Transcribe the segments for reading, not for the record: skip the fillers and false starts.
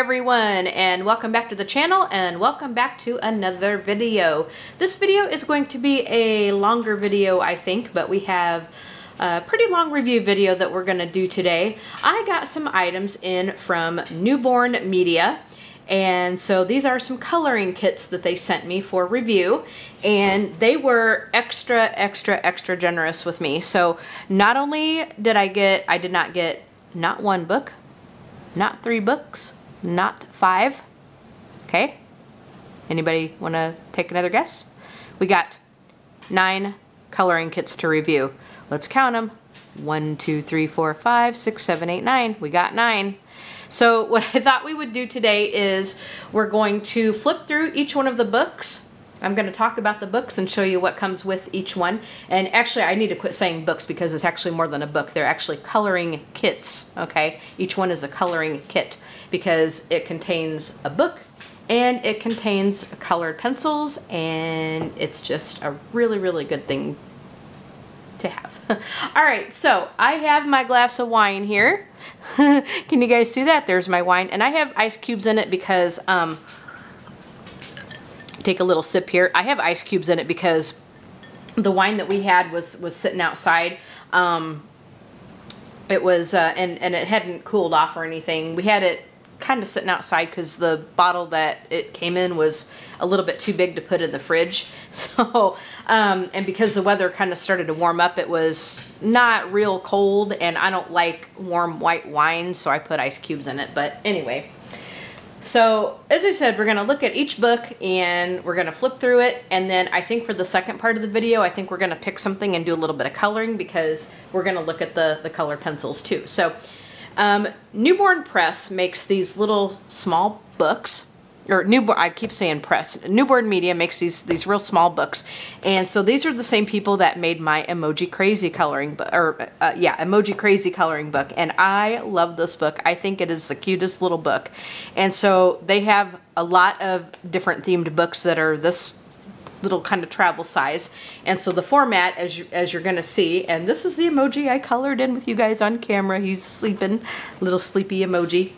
everyone, and welcome back to the channel, and welcome back to another video. This video is going to be a longer video, I think, but we have a pretty long review video that we're going to do today. I got some items in from Newbourne Media, and so these are some coloring kits that they sent me for review, and they were extra generous with me. So not only did I did not get not one book, not 3 books, not 5. Okay? Anybody want to take another guess? We got 9 coloring kits to review. Let's count them. 1, 2, 3, 4, 5, 6, 7, 8, 9. We got 9. So what I thought we would do today is we're going to flip through each one of the books. I'm going to talk about the books and show you what comes with each one. And actually, I need to quit saying books because it's actually more than a book. They're actually coloring kits, okay? Each one is a coloring kit because it contains a book and it contains colored pencils, and it's just a really good thing to have. All right, so I have my glass of wine here. Can you guys see that? There's my wine, and I have ice cubes in it because take a little sip here. I have ice cubes in it because the wine that we had was sitting outside. It was and it hadn't cooled off or anything. We had it kind of sitting outside because the bottle that it came in was a little bit too big to put in the fridge. So and because the weather kind of started to warm up, it was not real cold, and I don't like warm white wine, so I put ice cubes in it. But anyway, so as I said, we're going to look at each book and we're going to flip through it, and then I think for the second part of the video, I think we're going to pick something and do a little bit of coloring because we're going to look at the color pencils too. So Newbourne Press makes these little small books, or Newbourne, I keep saying press. Newbourne Media makes these real small books, and so these are the same people that made my Emoji Crazy coloring book, or Emoji Crazy coloring book, and I love this book. I think it is the cutest little book, and so they have a lot of different themed books that are this little kind of travel size, and so the format, as you're gonna see, and this is the emoji I colored in with you guys on camera. He's sleeping, little sleepy emoji.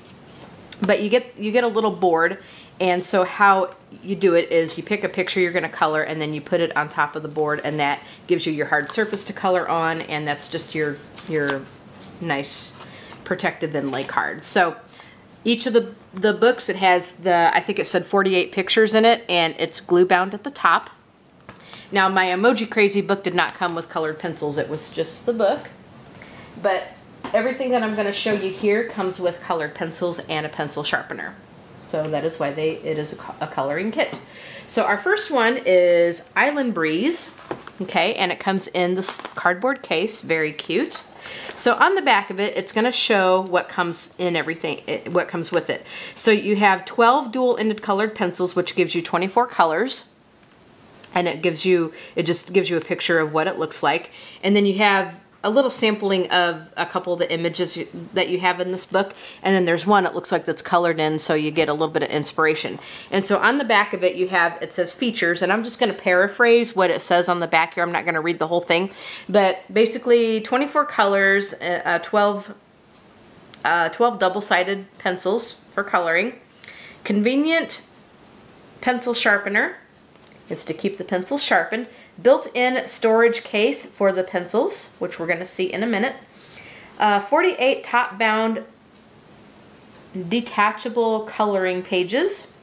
But you get a little board. And so how you do it is you pick a picture you're going to color, and then you put it on top of the board, and that gives you your hard surface to color on, and that's just your nice protective inlay card. So each of the books, it has I think it said 48 pictures in it, and it's glue bound at the top. Now my Emoji Crazy book did not come with colored pencils, it was just the book. But everything that I'm going to show you here comes with colored pencils and a pencil sharpener. So that is why it is a coloring kit. So our first one is Island Breeze, okay, and it comes in this cardboard case, very cute. So on the back of it, it's going to show what comes in what comes with it. So you have 12 dual-ended colored pencils, which gives you 24 colors, and it just gives you a picture of what it looks like. And then you have a little sampling of a couple of the images that you have in this book, and then there's one it looks like that's colored in, so you get a little bit of inspiration. And so on the back of it, it says features, and I'm just going to paraphrase what it says on the back here. I'm not going to read the whole thing, but basically 24 colors, 12 double-sided pencils for coloring, convenient pencil sharpener. It's to keep the pencil sharpened. Built-in storage case for the pencils, which we're going to see in a minute. 48 top-bound detachable coloring pages,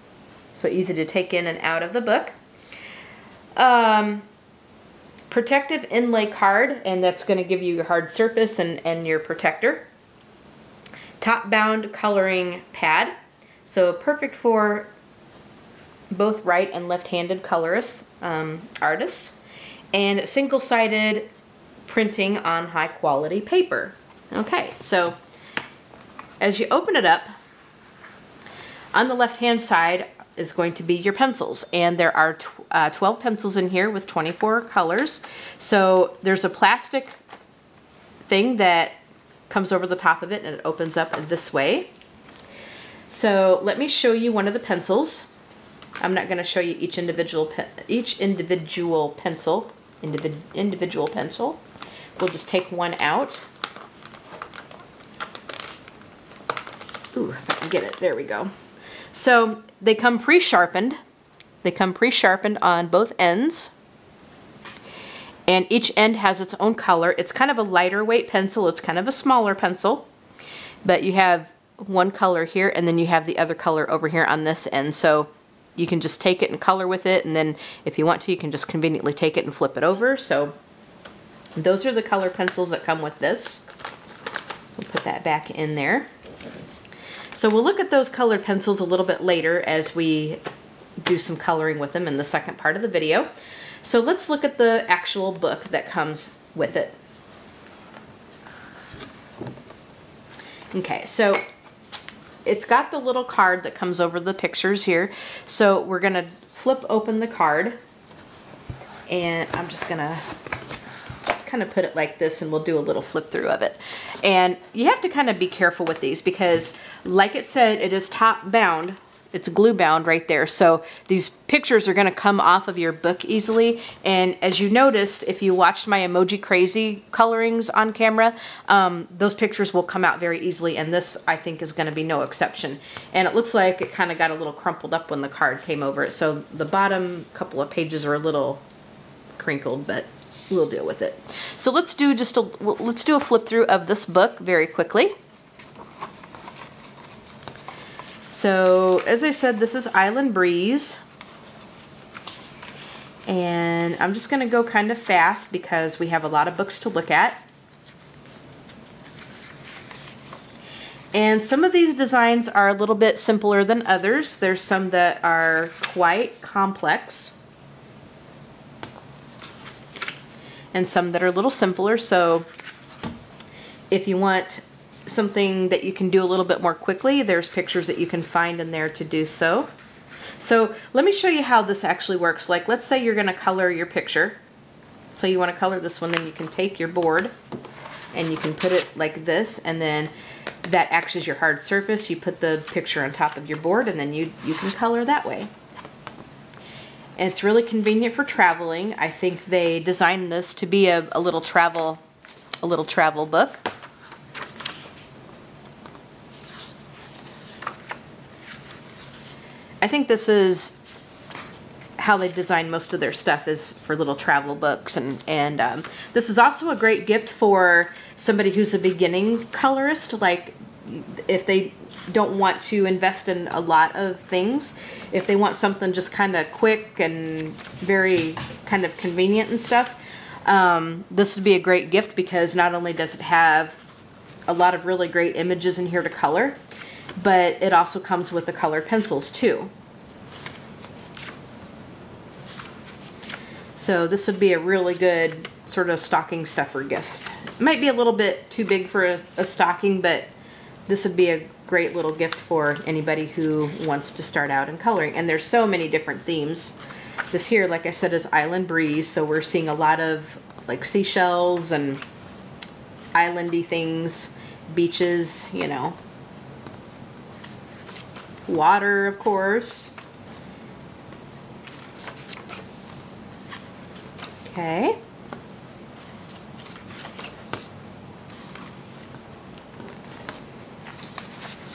so easy to take in and out of the book. Protective inlay card, and that's going to give you your hard surface and your protector. Top-bound coloring pad, so perfect for both right and left-handed colorists, artists, and single-sided printing on high-quality paper. Okay, so as you open it up, on the left-hand side is going to be your pencils, and there are 12 pencils in here with 24 colors. So there's a plastic thing that comes over the top of it, and it opens up this way. So let me show you one of the pencils. I'm not going to show you each individual pencil. We'll just take one out. Ooh, if I can get it. There we go. So they come pre-sharpened. They come pre-sharpened on both ends. And each end has its own color. It's kind of a lighter weight pencil. It's kind of a smaller pencil. But you have one color here, and then you have the other color over here on this end. So you can just take it and color with it, and then if you want to, you can just conveniently take it and flip it over. So those are the color pencils that come with this. We'll put that back in there. So we'll look at those colored pencils a little bit later as we do some coloring with them in the second part of the video. So let's look at the actual book that comes with it. Okay, so it's got the little card that comes over the pictures here. So we're gonna flip open the card, and I'm just gonna kind of put it like this, and we'll do a little flip through of it. And you have to kind of be careful with these because, like it said, it is top bound. It's glue bound right there. So these pictures are going to come off of your book easily. And as you noticed, if you watched my Emoji Crazy colorings on camera, those pictures will come out very easily. And this, I think, is going to be no exception. And it looks like it kind of got a little crumpled up when the card came over it. So the bottom couple of pages are a little crinkled, but we'll deal with it. So let's do a flip through of this book very quickly. So, as I said, this is Island Breeze, and I'm just going to go kind of fast because we have a lot of books to look at. And some of these designs are a little bit simpler than others. There's some that are quite complex, and some that are a little simpler. So, if you want something that you can do a little bit more quickly, there's pictures that you can find in there to do so. So let me show you how this actually works. Like, let's say you're going to color your picture. So you want to color this one, then you can take your board and you can put it like this, and then that acts as your hard surface. You put the picture on top of your board, and then you can color that way. And it's really convenient for traveling. I think they designed this to be a little travel book. I think this is how they design most of their stuff, is for little travel books, and this is also a great gift for somebody who's a beginning colorist. Like, if they don't want to invest in a lot of things, if they want something just kind of quick and very kind of convenient and stuff, this would be a great gift because not only does it have a lot of really great images in here to color, but it also comes with the colored pencils too. So this would be a really good sort of stocking stuffer gift. It might be a little bit too big for a stocking, but this would be a great little gift for anybody who wants to start out in coloring. And there's so many different themes. This here, like I said, is Island Breeze, so we're seeing a lot of like seashells and islandy things, beaches, you know. Water, of course. Okay.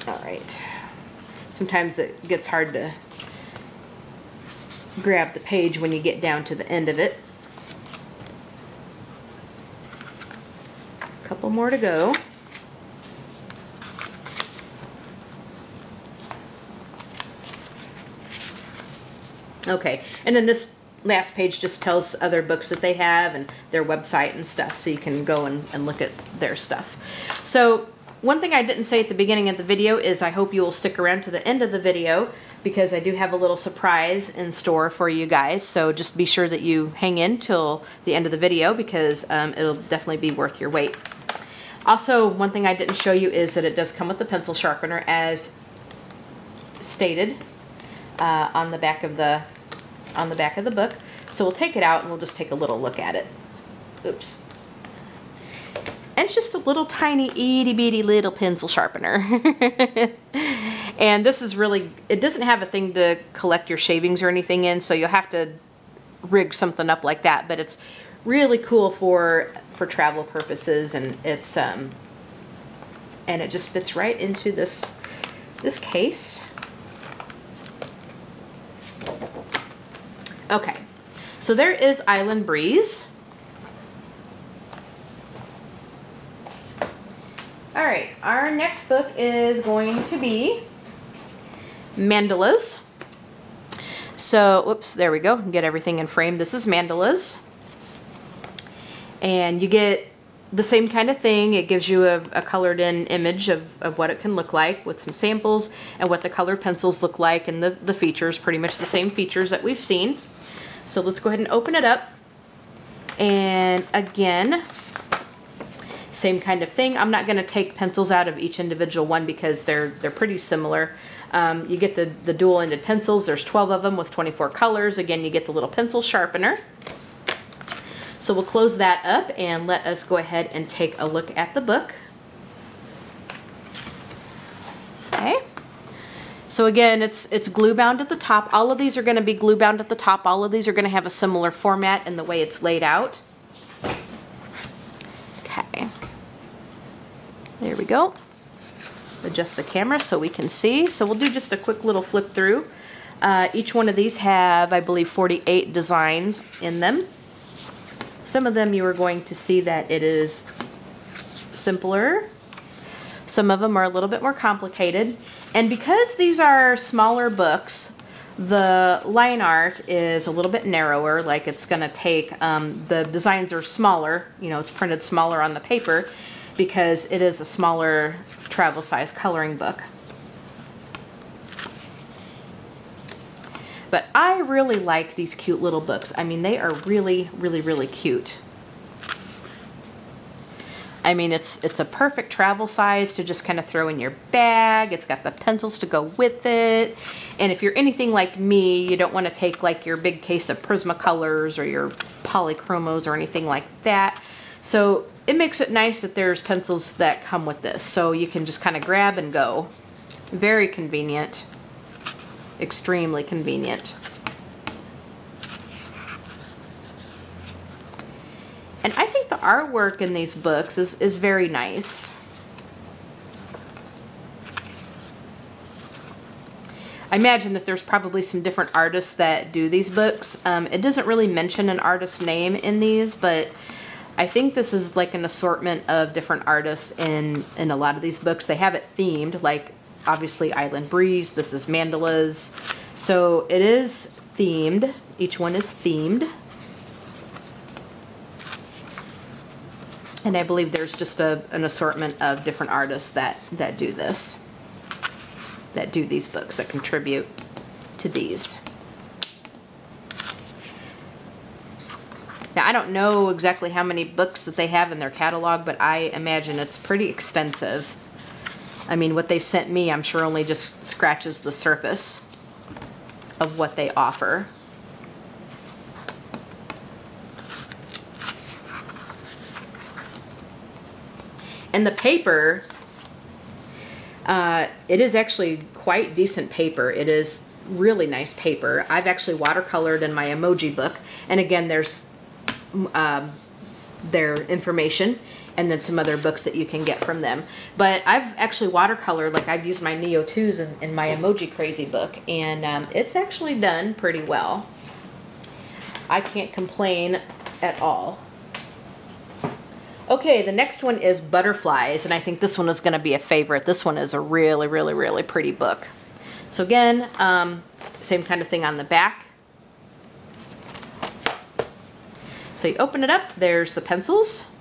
All right. Sometimes it gets hard to grab the page when you get down to the end of it. A couple more to go. Okay, and then this last page just tells other books that they have and their website and stuff, so you can go and look at their stuff. So one thing I didn't say at the beginning of the video is I hope you will stick around to the end of the video because I do have a little surprise in store for you guys. So just be sure that you hang in till the end of the video because it'll definitely be worth your wait. Also, one thing I didn't show you is that it does come with the pencil sharpener as stated on the back of the book. So we'll take it out and we'll just take a little look at it. Oops. And it's just a little tiny itty bitty little pencil sharpener. And this is really, it doesn't have a thing to collect your shavings or anything in, so you'll have to rig something up like that, but it's really cool for travel purposes, and it's and it just fits right into this case. Okay, so there is Island Breeze. All right, our next book is going to be Mandalas. So, whoops, there we go. Get everything in frame. This is Mandalas. And you get the same kind of thing. It gives you a colored in image of what it can look like with some samples and what the colored pencils look like, and the features, pretty much the same features that we've seen. So let's go ahead and open it up. And again, same kind of thing. I'm not going to take pencils out of each individual one because they're pretty similar. You get the dual-ended pencils. There's 12 of them with 24 colors. Again, you get the little pencil sharpener. So we'll close that up and let us go ahead and take a look at the book. Okay. So again, it's glue bound at the top. All of these are going to be glue bound at the top. All of these are going to have a similar format in the way it's laid out. Okay. There we go. Adjust the camera so we can see. So we'll do just a quick little flip through. Each one of these have, I believe, 48 designs in them. Some of them you are going to see that it is simpler. Some of them are a little bit more complicated. And because these are smaller books, the line art is a little bit narrower. Like it's going to take, the designs are smaller. You know, it's printed smaller on the paper because it is a smaller travel size coloring book. But I really like these cute little books. I mean, they are really, really, really cute. I mean, it's a perfect travel size to just kind of throw in your bag. It's got the pencils to go with it. And if you're anything like me, you don't want to take like your big case of Prismacolors or your Polychromos or anything like that. So it makes it nice that there's pencils that come with this. So you can just kind of grab and go. Very convenient. Extremely convenient. And I think the artwork in these books is very nice. I imagine that there's probably some different artists that do these books. It doesn't really mention an artist's name in these, but I think this is like an assortment of different artists in a lot of these books. They have it themed, like obviously Island Breeze. This is Mandalas. So it is themed. Each one is themed. And I believe there's just an assortment of different artists that do this, that do these books, that contribute to these. Now, I don't know exactly how many books that they have in their catalog, but I imagine it's pretty extensive. I mean, what they've sent me, I'm sure only just scratches the surface of what they offer. And the paper, it is actually quite decent paper. It is really nice paper. I've actually watercolored in my emoji book. And again, there's their information and then some other books that you can get from them. But I've actually watercolored, like I've used my Neo 2s in my Emoji Crazy book, and it's actually done pretty well. I can't complain at all. Okay, the next one is Butterflies, and I think this one is going to be a favorite. This one is a really, really, really pretty book. So again, same kind of thing on the back. So you open it up, there's the pencils.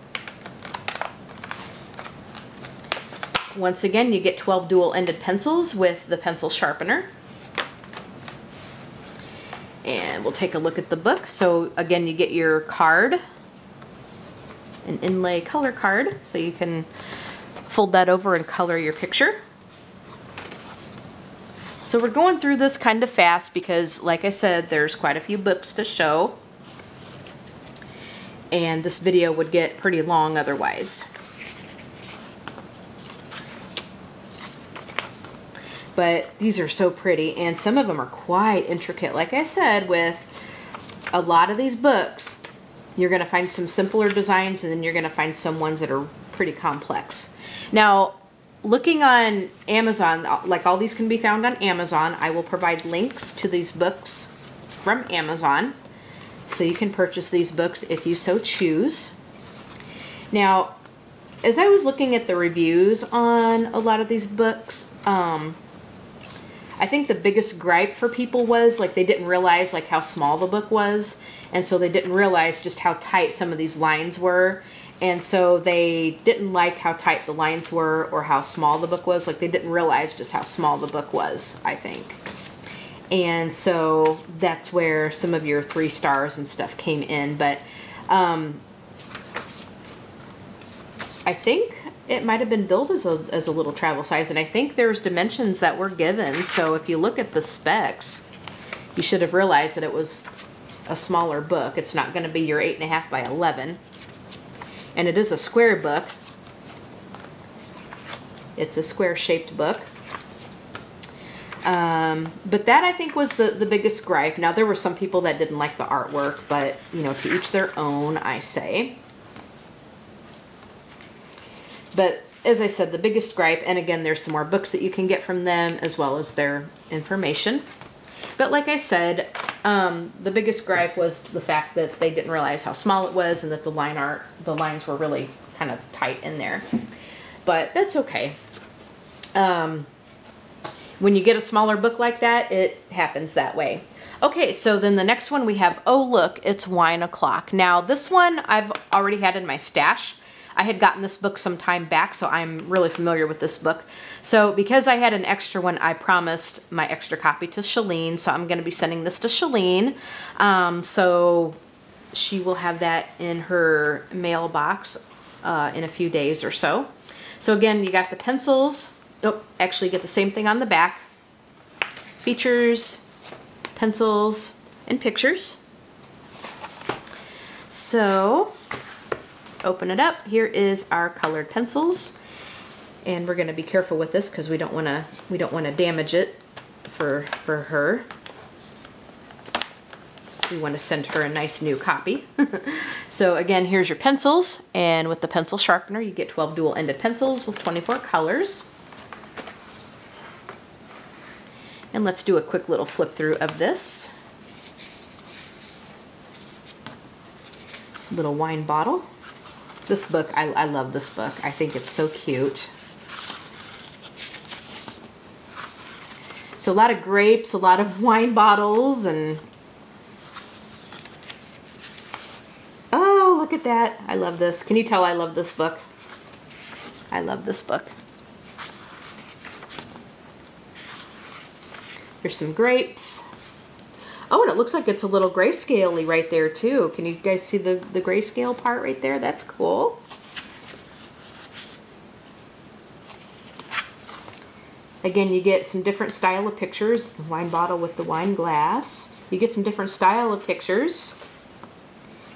Once again, you get 12 dual-ended pencils with the pencil sharpener. And we'll take a look at the book. So again, you get your card, an inlay color card, so you can fold that over and color your picture. So we're going through this kind of fast because, like I said, there's quite a few books to show. And this video would get pretty long otherwise. But these are so pretty, and some of them are quite intricate. Like I said, with a lot of these books, you're going to find some simpler designs, and then you're going to find some ones that are pretty complex. Now, looking on Amazon, like all these can be found on Amazon. I will provide links to these books from Amazon. So you can purchase these books if you so choose. Now, as I was looking at the reviews on a lot of these books, I think the biggest gripe for people was like they didn't realize like how small the book was, and so they didn't realize just how tight some of these lines were, and so they didn't like how tight the lines were or how small the book was. Like they didn't realize just how small the book was, I think. And so that's where some of your 3 stars and stuff came in. But I think it might have been billed as a little travel size, and I think there's dimensions that were given. So if you look at the specs, you should have realized that it was a smaller book. It's not going to be your 8.5 by 11, and it is a square book. It's a square-shaped book. But that I think was the biggest gripe. Now there were some people that didn't like the artwork, but you know, to each their own, I say. But as I said, the biggest gripe, and again, there's some more books that you can get from them as well as their information. But like I said, the biggest gripe was the fact that they didn't realize how small it was and that the lines were really kind of tight in there. But that's okay. When you get a smaller book like that, it happens that way. Okay, so then the next one we have, oh look, it's Wine O'Clock. Now this one I've already had in my stash. I had gotten this book some time back, so I'm really familiar with this book. So because I had an extra one, I promised my extra copy to Shalene, so I'm going to be sending this to Shalene. So she will have that in her mailbox in a few days or so. So again, you got the pencils. Oh, actually you get the same thing on the back. Features, pencils, and pictures. So open it up. Here is our colored pencils, and we're going to be careful with this because we don't want to damage it for her. We want to send her a nice new copy. So again, here's your pencils, and with the pencil sharpener you get 12 dual-ended pencils with 24 colors. And let's do a quick little flip through of this little wine bottle. This book, I love this book. I think it's so cute. So a lot of grapes, a lot of wine bottles, and oh, look at that. I love this. Can you tell I love this book? I love this book. Here's some grapes. Oh, and it looks like it's a little grayscale-y right there too. Can you guys see the grayscale part right there? That's cool. Again, you get some different style of pictures. The wine bottle with the wine glass. You get some different style of pictures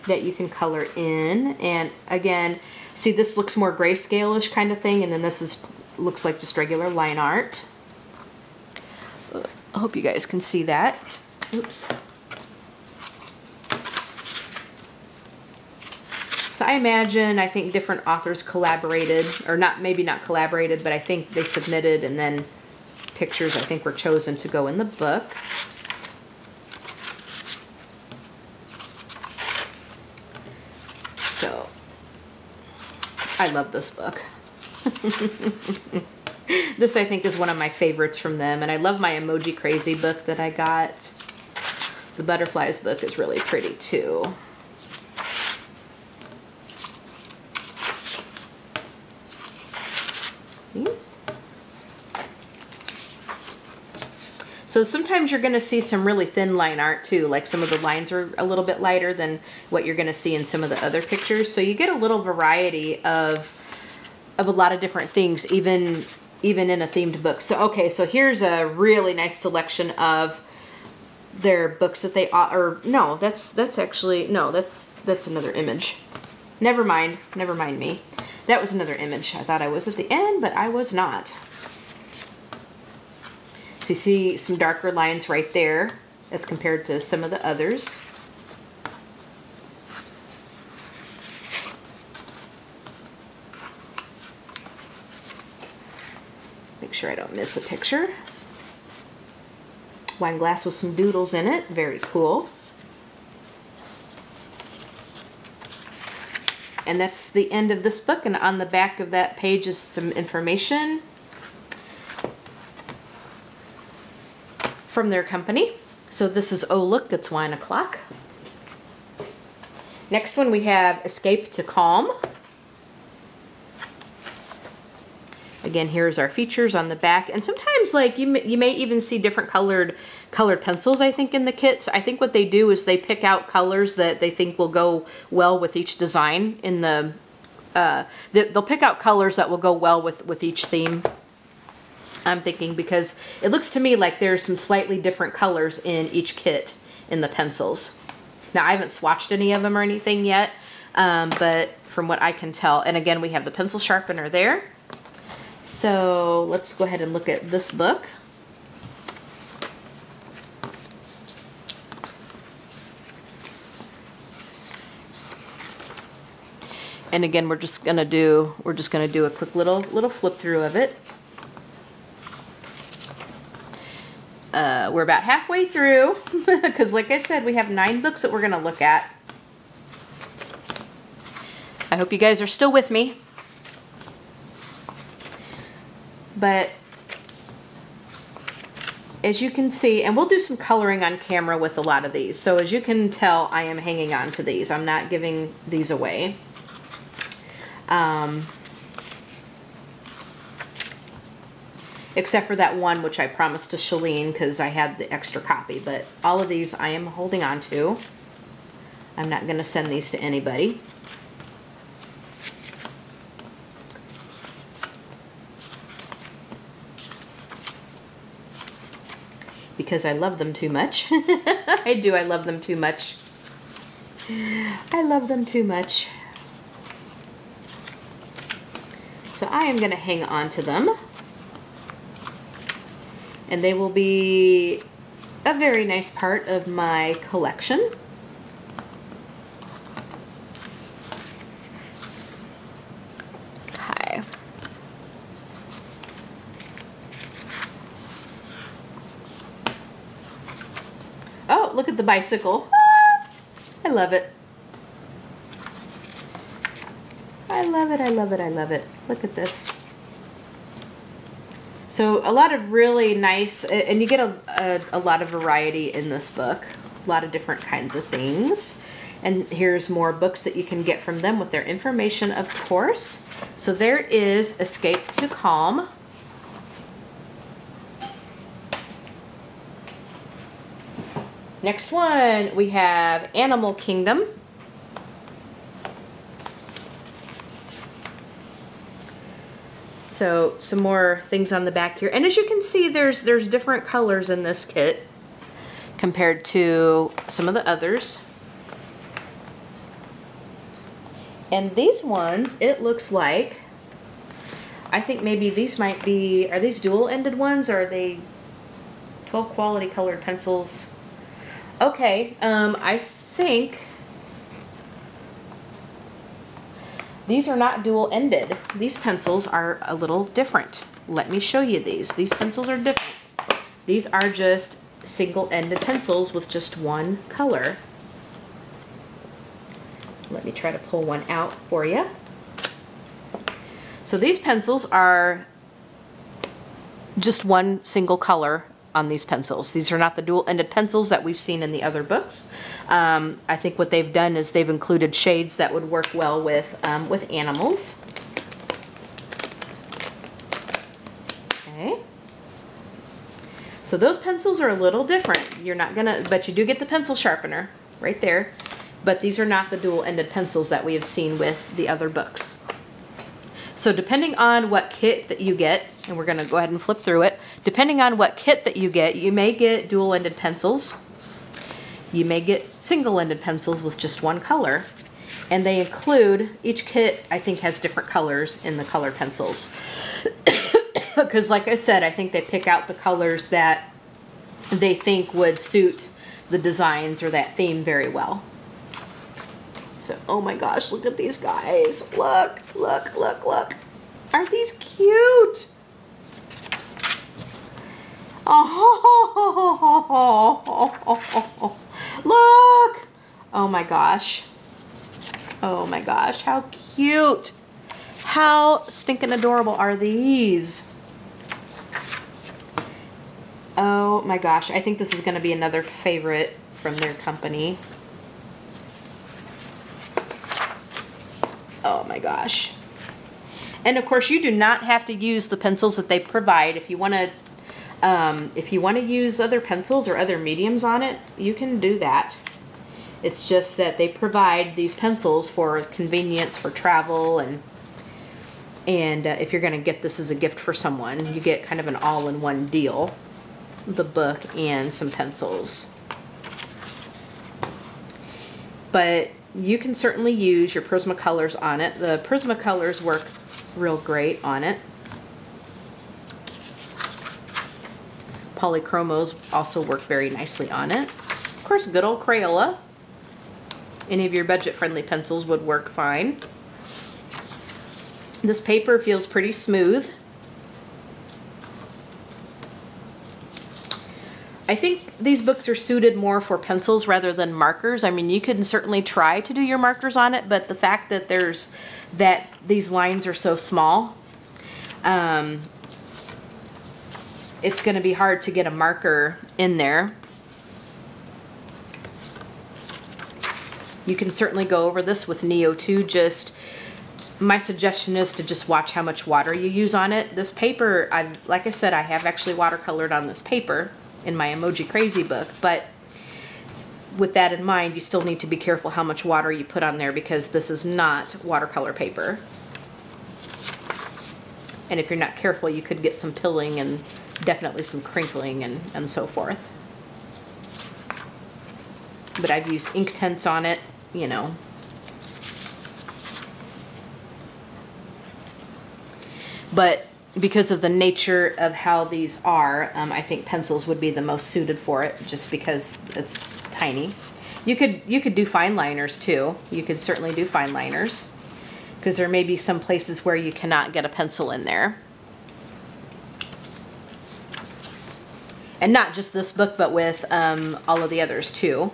that you can color in. And again, see, this looks more grayscale-ish kind of thing, and then this looks like just regular line art. I hope you guys can see that. Oops. So I think different authors collaborated, or maybe not collaborated, but I think they submitted, and then pictures I think were chosen to go in the book. So I love this book. This I think is one of my favorites from them, and I love my Emoji Crazy book that I got. The Butterflies book is really pretty too. So sometimes you're going to see some really thin line art too, like some of the lines are a little bit lighter than what you're going to see in some of the other pictures. So you get a little variety of a lot of different things, even in a themed book. So okay, so here's a really nice selection of their books that they, or no, that's actually, no, that's another image. Never mind me. That was another image. I thought I was at the end, but I was not. So you see some darker lines right there as compared to some of the others. Make sure I don't miss a picture. Wine glass with some doodles in it. Very cool. And that's the end of this book, and on the back of that page is some information from their company. So this is Oh Look, It's Wine O'Clock. Next one we have Escape to Calm. Again, here's our features on the back, and sometimes like you may even see different colored pencils, I think, in the kits. I think what they do is they pick out colors that they think will go well with each design in the they'll pick out colors that will go well with each theme. I'm thinking, because it looks to me like there's some slightly different colors in each kit in the pencils. Now, I haven't swatched any of them or anything yet, but from what I can tell, and again, we have the pencil sharpener there. So let's go ahead and look at this book. And again, we're just gonna do a quick little flip through of it. We're about halfway through, because like I said, we have 9 books that we're gonna look at. I hope you guys are still with me. But as you can see, and we'll do some coloring on camera with a lot of these. So as you can tell, I am hanging on to these. I'm not giving these away. Except for that one, which I promised to Shalene because I had the extra copy. But all of these I am holding on to. I'm not going to send these to anybody. Because I love them too much. I do, I love them too much. I love them too much. So I am going to hang on to them. And they will be a very nice part of my collection. Okay. Oh, look at the bicycle. Ah, I love it. I love it, I love it, I love it. Look at this. So a lot of really nice, and you get a lot of variety in this book. A lot of different kinds of things. And here's more books that you can get from them with their information, of course. So there is Escape to Calm. Next one, we have Animal Kingdom. So some more things on the back here. And as you can see, there's different colors in this kit compared to some of the others. And these ones, it looks like, I think maybe these might be, are these dual-ended ones, or are they 12 quality colored pencils? Okay, I think these are not dual-ended. These pencils are a little different. Let me show you these. These pencils are different. These are just single-ended pencils with just one color. Let me try to pull one out for you. So these pencils are just one single color on these pencils. These are not the dual-ended pencils that we've seen in the other books. I think what they've done is they've included shades that would work well with animals. Okay. So those pencils are a little different. You're not gonna, but you do get the pencil sharpener right there. But these are not the dual-ended pencils that we have seen with the other books. So depending on what kit that you get, and we're gonna go ahead and flip through it, depending on what kit that you get, you may get dual-ended pencils. You may get single-ended pencils with just one color. And they include, each kit I think has different colors in the color pencils. Because like I said, I think they pick out the colors that they think would suit the designs or that theme very well. So, oh my gosh, look at these guys. Look, look, look, look. Aren't these cute? Oh, look! Oh my gosh. Oh my gosh, how cute. How stinking adorable are these? Oh my gosh, I think this is going to be another favorite from their company. Oh my gosh. And of course, you do not have to use the pencils that they provide. If you want to use other pencils or other mediums on it, you can do that. It's just that they provide these pencils for convenience for travel, and if you're going to get this as a gift for someone, you get kind of an all-in-one deal. The book and some pencils. But you can certainly use your Prismacolors on it. The Prismacolors work real great on it. Polychromos also work very nicely on it. Of course, good old Crayola. Any of your budget-friendly pencils would work fine. This paper feels pretty smooth. I think these books are suited more for pencils rather than markers. I mean, you can certainly try to do your markers on it, but the fact that these lines are so small, it's going to be hard to get a marker in there. You can certainly go over this with Neo too. Just my suggestion is to just watch how much water you use on it. This paper, like I said, I have actually watercolored on this paper in my Emoji Crazy book, but with that in mind, you still need to be careful how much water you put on there, because this is not watercolor paper. And if you're not careful, you could get some pilling and definitely some crinkling and so forth. But I've used Inktense on it, you know. But because of the nature of how these are, I think pencils would be the most suited for it, just because it's tiny. You could do fine liners too. You could certainly do fine liners, because there may be some places where you cannot get a pencil in there. And not just this book, but with all of the others too.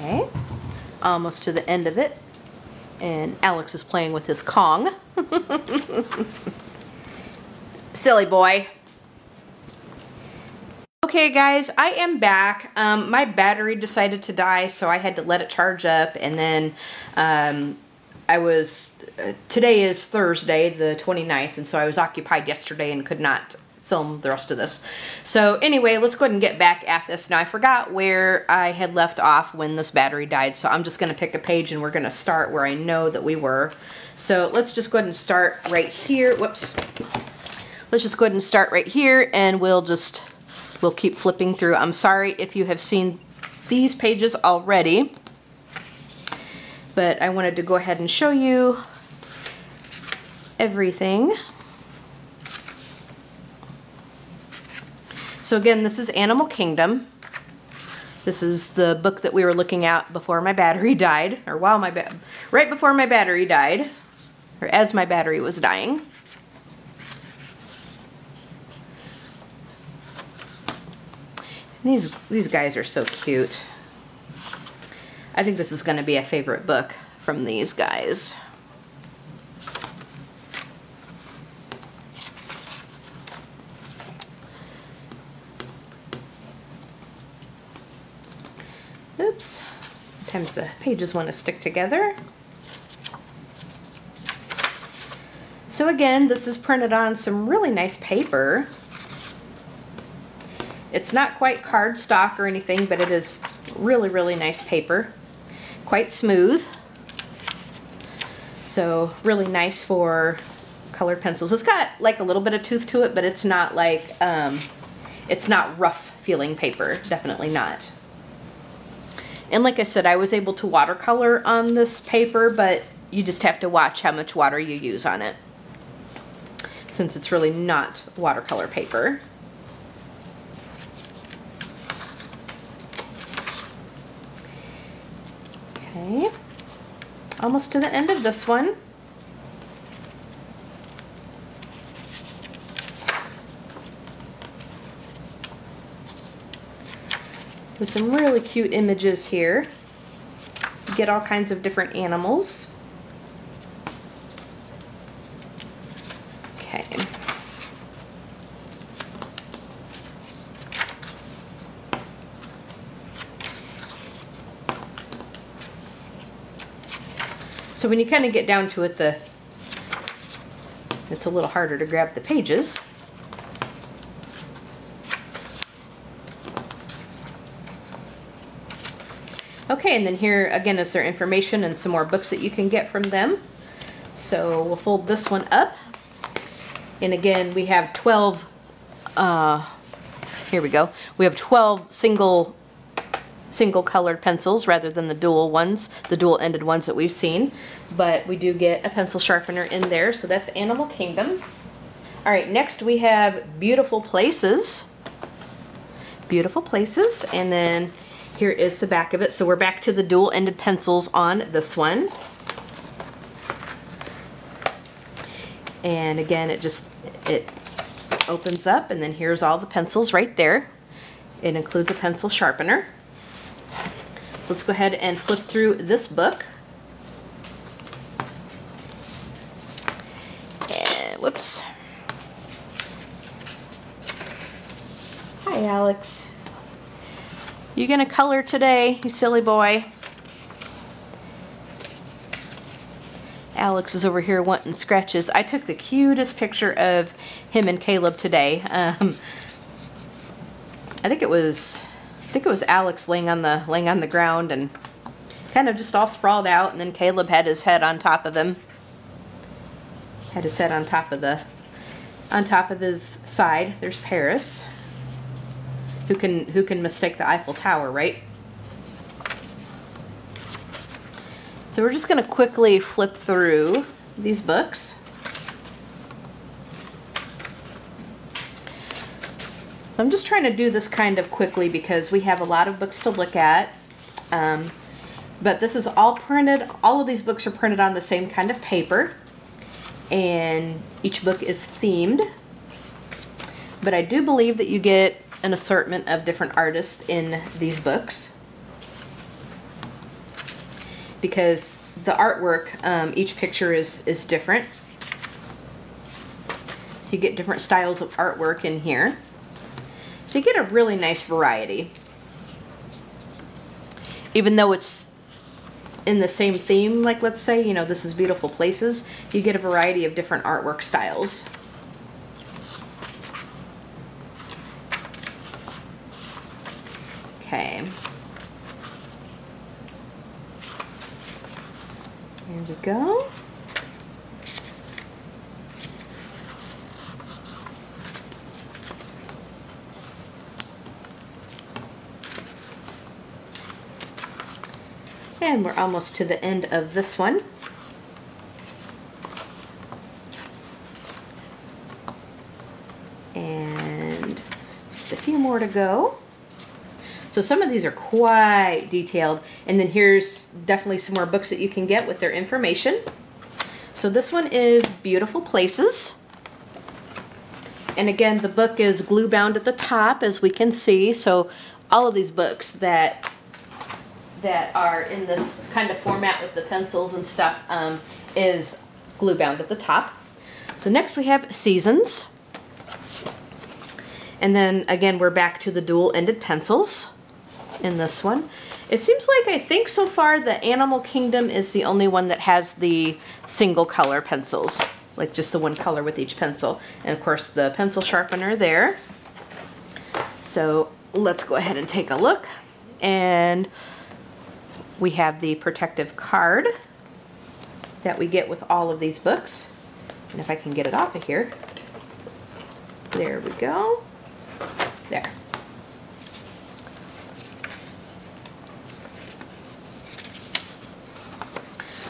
Okay, almost to the end of it, and Alex is playing with his Kong. Silly boy. Okay guys, I am back. My battery decided to die, so I had to let it charge up, and then today is Thursday the 29th, and so I was occupied yesterday and could not film the rest of this. So anyway, let's go ahead and get back at this. Now I forgot where I had left off when this battery died, so I'm just going to pick a page and we're going to start where I know that we were. So let's just go ahead and start right here. Whoops. Let's just go ahead and start right here, and we'll keep flipping through. I'm sorry if you have seen these pages already, but I wanted to go ahead and show you everything. So again, this is Animal Kingdom. This is the book that we were looking at before my battery died, or right before my battery died, or as my battery was dying. These guys are so cute. I think this is going to be a favorite book from these guys. Oops. Sometimes the pages want to stick together. So again, this is printed on some really nice paper. It's not quite cardstock or anything, but it is really, really nice paper. Quite smooth. So really nice for colored pencils. It's got like a little bit of tooth to it, but it's not like, it's not rough feeling paper. Definitely not. And like I said, I was able to watercolor on this paper, but you just have to watch how much water you use on it, since it's really not watercolor paper. Okay. almost to the end of this one. With some really cute images here. You get all kinds of different animals. Okay. So when you kind of get down to it, it's a little harder to grab the pages. Okay, and then here again is their information and some more books that you can get from them. So we'll fold this one up. And again, we have 12, here we go. We have 12 single colored pencils rather than the dual ones, the dual ended ones that we've seen. But we do get a pencil sharpener in there, so that's Animal Kingdom. All right, next we have Beautiful Places. Beautiful Places, and then here is the back of it. So we're back to the dual ended pencils on this one. And again, it opens up, and then here's all the pencils right there. It includes a pencil sharpener. So let's go ahead and flip through this book. And whoops. Hi, Alex. You gonna color today, you silly boy? Alex is over here wanting scratches. I took the cutest picture of him and Caleb today. I think it was Alex laying on the ground and kind of just all sprawled out, and then Caleb had his head on top of him. Had his head on top of his side. There's Paris. Who can mistake the Eiffel Tower, right? So we're just going to quickly flip through these books. So I'm just trying to do this kind of quickly because we have a lot of books to look at. But this is all printed, all of these books are printed on the same kind of paper. And each book is themed. But I do believe that you get an assortment of different artists in these books. Because the artwork, each picture is different. So you get different styles of artwork in here. So you get a really nice variety. Even though it's in the same theme, like let's say, you know, this is Beautiful Places, you get a variety of different artwork styles. Okay. There we go. And we're almost to the end of this one. And just a few more to go. So some of these are quite detailed, and then here's definitely some more books that you can get with their information. So this one is Beautiful Places. And again, the book is glue bound at the top, as we can see. So all of these books that are in this kind of format with the pencils and stuff is glue bound at the top. So next we have Seasons. And then again, we're back to the dual ended pencils in this one. It seems like, I think so far, the Animal Kingdom is the only one that has the single color pencils, like just the one color with each pencil. And of course the pencil sharpener there. So let's go ahead and take a look. And we have the protective card that we get with all of these books. And if I can get it off of here. There we go. There.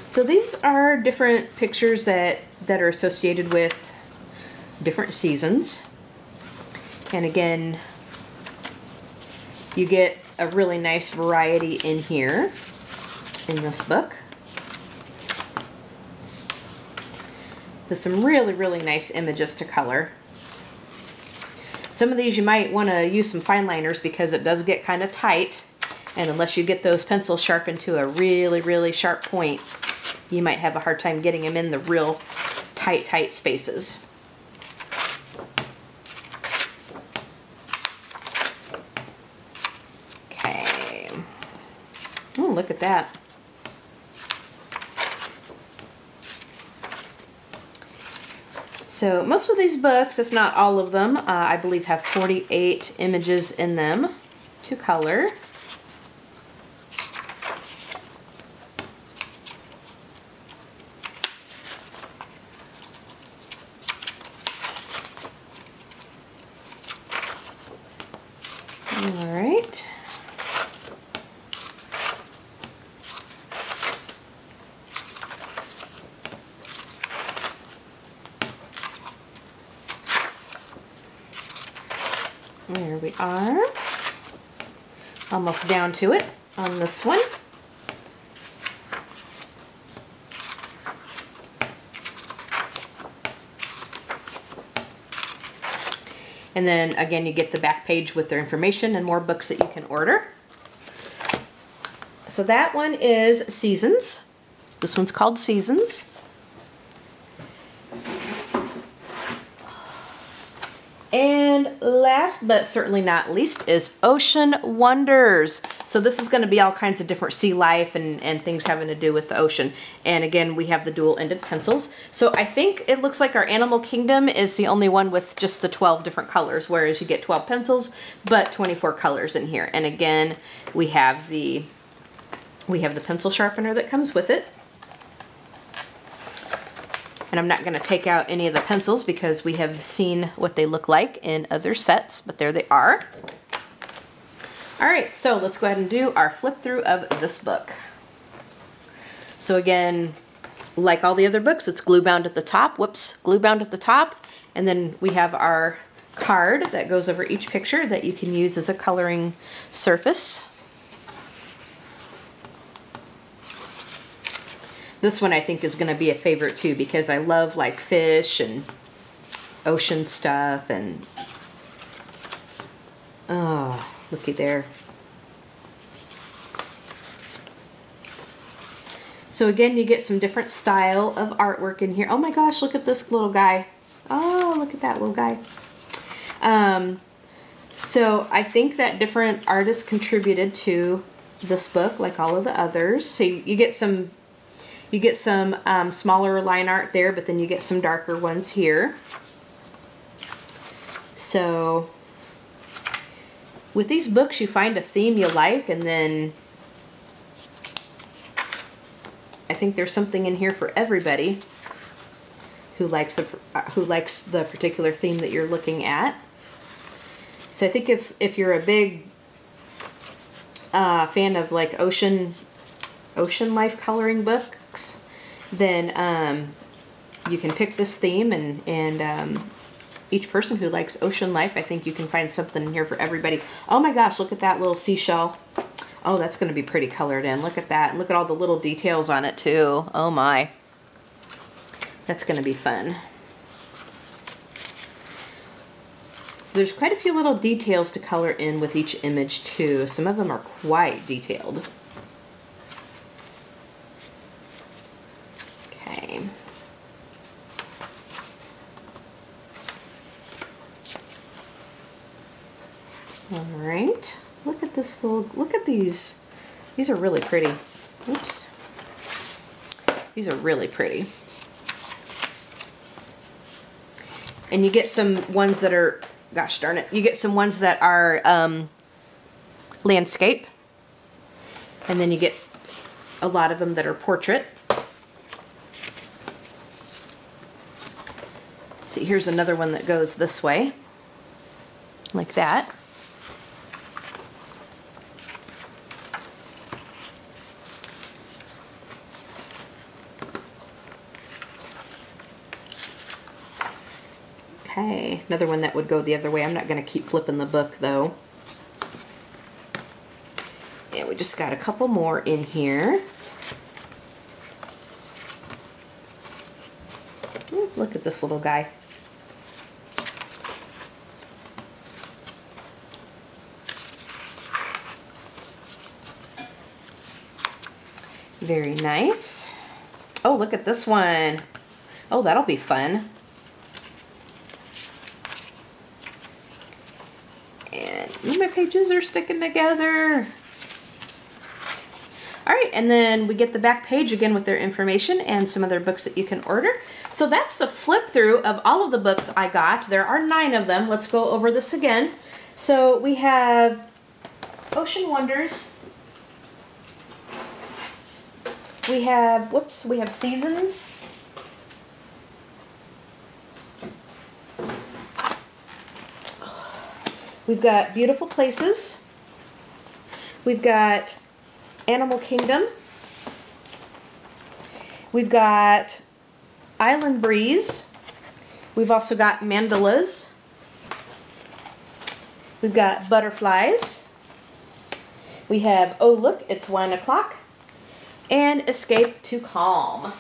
So these are different pictures that are associated with different seasons. And again, you get a really nice variety in here in this book. with some really, really nice images to color. Some of these you might want to use some fine liners because it does get kind of tight, and unless you get those pencils sharpened to a really, really sharp point, you might have a hard time getting them in the real tight spaces. Okay. Oh, look at that. So most of these books, if not all of them, I believe have 48 images in them to color. All right. There we are. Almost down to it on this one. And then again, you get the back page with their information and more books that you can order. So that one is Seasons. This one's called Seasons. And last but certainly not least is Ocean Wonders. So this is going to be all kinds of different sea life and things having to do with the ocean. And again, we have the dual-ended pencils. So I think it looks like our Animal Kingdom is the only one with just the 12 different colors, whereas you get 12 pencils, but 24 colors in here. And again, we have the pencil sharpener that comes with it. And I'm not going to take out any of the pencils because we have seen what they look like in other sets, but there they are. All right, so let's go ahead and do our flip through of this book. So again, like all the other books, it's glue bound at the top. Whoops, glue bound at the top. And then we have our card that goes over each picture that you can use as a coloring surface. This one I think is going to be a favorite too because I love like fish and ocean stuff and oh, looky there. So again, you get some different style of artwork in here. Oh my gosh, look at this little guy. Oh, look at that little guy. So I think that different artists contributed to this book like all of the others. So you get some smaller line art there, but then you get some darker ones here. So with these books, you find a theme you like, and then I think there's something in here for everybody who likes the particular theme that you're looking at. So I think if you're a big fan of like ocean life coloring books, then you can pick this theme, and each person who likes ocean life, I think you can find something in here for everybody. Oh my gosh, look at that little seashell. Oh, that's going to be pretty colored in. Look at that. And look at all the little details on it too. Oh my. That's going to be fun. So there's quite a few little details to color in with each image too. Some of them are quite detailed. Okay. All right. Look at this little, look at these. These are really pretty. Oops. These are really pretty. And you get some ones that are, gosh darn it, you get some ones that are landscape. And then you get a lot of them that are portrait. See, here's another one that goes this way, like that. Okay, another one that would go the other way. I'm not going to keep flipping the book though. And we just got a couple more in here. Look at this little guy. Very nice. Oh, look at this one. Oh, that'll be fun. And my pages are sticking together. All right, and then we get the back page again with their information and some other books that you can order. So that's the flip through of all of the books I got. There are 9 of them. Let's go over this again. So we have Ocean Wonders. We have, we have Seasons. We've got Beautiful Places. We've got Animal Kingdom. We've got Island Breeze. We've also got Mandalas. We've got Butterflies. We have Oh Look, It's Wine O'Clock. And Escape to Calm.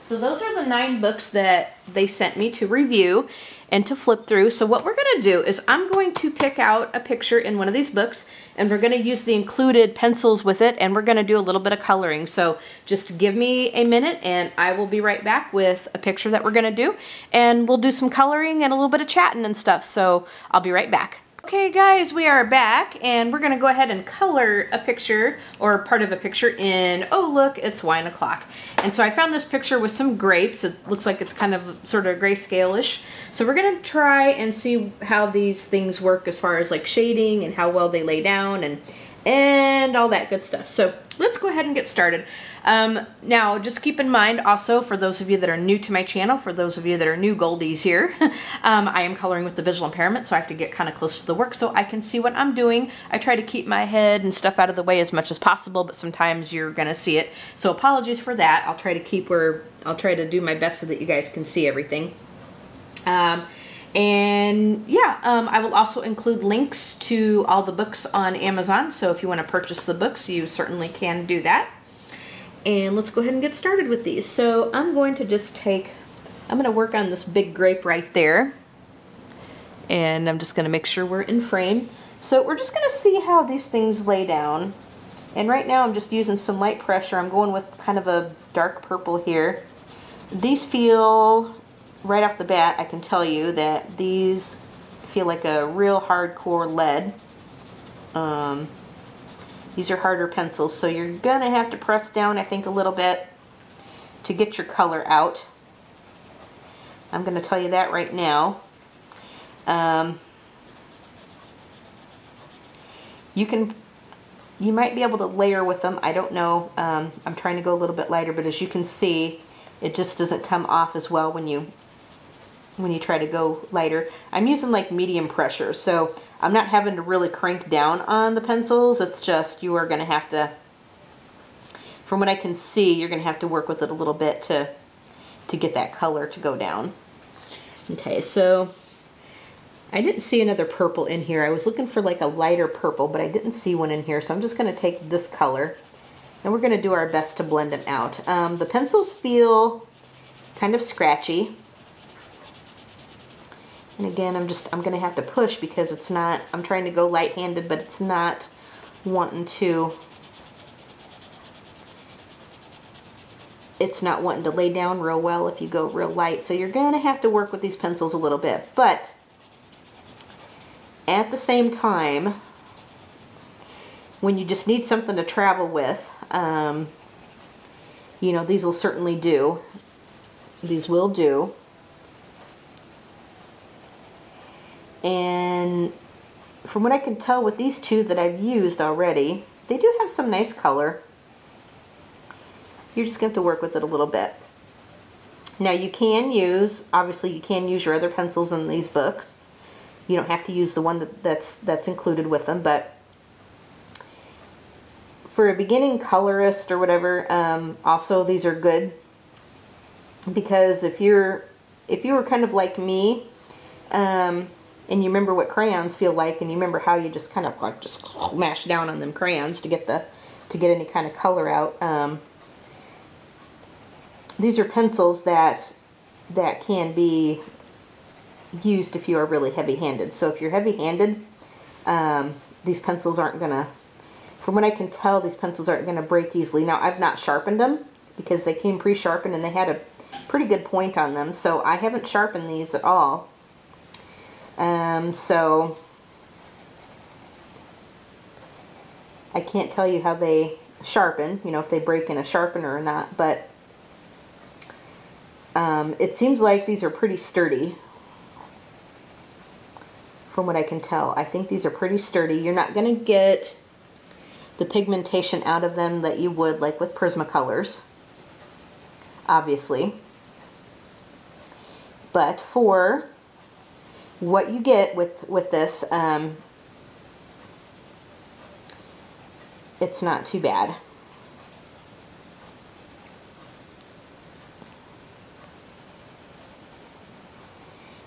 So those are the 9 books that they sent me to review and to flip through. So what we're going to do is I'm going to pick out a picture in one of these books, and we're going to use the included pencils with it, and we're going to do a little bit of coloring. So just give me a minute and I will be right back with a picture that we're going to do, and we'll do some coloring and a little bit of chatting and stuff. So I'll be right back. Okay guys, we are back, and we're going to go ahead and color a picture, or part of a picture, in Oh Look, It's Wine O'Clock. And so I found this picture with some grapes. It looks like it's kind of sort of grayscale-ish. So we're going to try and see how these things work as far as like shading and how well they lay down and all that good stuff. So let's go ahead and get started. Now, just keep in mind also, for those of you that are new to my channel, for those of you that are new goldies here, I am coloring with the visual impairment, so I have to get kind of close to the work so I can see what I'm doing. I try to keep my head and stuff out of the way as much as possible, but sometimes you're going to see it. So apologies for that. I'll try to do my best so that you guys can see everything. And yeah, I will also include links to all the books on Amazon, so if you want to purchase the books, you certainly can do that. And let's go ahead and get started with these. So I'm going to just I'm going to work on this big grape right there, and I'm just going to make sure we're in frame. So we're just going to see how these things lay down. And right now I'm just using some light pressure. I'm going with kind of a dark purple here. These feel, right off the bat, I can tell you that these feel like a real hardcore lead. These are harder pencils, so you're gonna have to press down, I think, a little bit to get your color out. I'm gonna tell you that right now. You might be able to layer with them. I don't know. I'm trying to go a little bit lighter, but as you can see, it just doesn't come off as well when you try to go lighter. I'm using like medium pressure, so I'm not having to really crank down on the pencils. It's just you are going to have to, from what I can see, you're going to have to work with it a little bit to get that color to go down. Okay, so I didn't see another purple in here. I was looking for like a lighter purple, but I didn't see one in here, so I'm just going to take this color and we're going to do our best to blend them out. The pencils feel kind of scratchy. And again, I'm going to have to push because it's not, I'm trying to go light-handed, but it's not wanting to lay down real well if you go real light. So you're going to have to work with these pencils a little bit. But at the same time, when you just need something to travel with, you know, these will certainly do. These will do. And from what I can tell with these two that I've used already, they do have some nice color. You're just going to have to work with it a little bit. Now you can use, obviously you can use your other pencils in these books. You don't have to use the one that's included with them, but for a beginning colorist or whatever, also these are good, because if you were kind of like me, and you remember what crayons feel like, and you remember how you just kind of like just mash down on them crayons to get any kind of color out. These are pencils that that can be used if you are really heavy-handed. So if you're heavy-handed, these pencils aren't gonna, from what I can tell, these pencils aren't gonna break easily. Now, I've not sharpened them because they came pre-sharpened and they had a pretty good point on them, so I haven't sharpened these at all. So I can't tell you how they sharpen, you know, if they break in a sharpener or not, but it seems like these are pretty sturdy from what I can tell. I think these are pretty sturdy. You're not going to get the pigmentation out of them that you would like with Prismacolors, obviously. But for what you get with this, it's not too bad.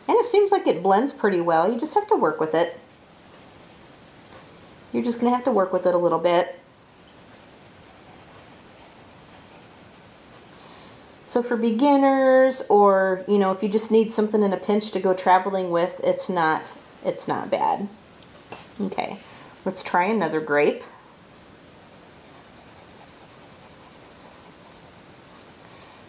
And it seems like it blends pretty well. You just have to work with it. You're just going to have to work with it a little bit. So for beginners, or, you know, if you just need something in a pinch to go traveling with, it's not bad. Okay, let's try another grape.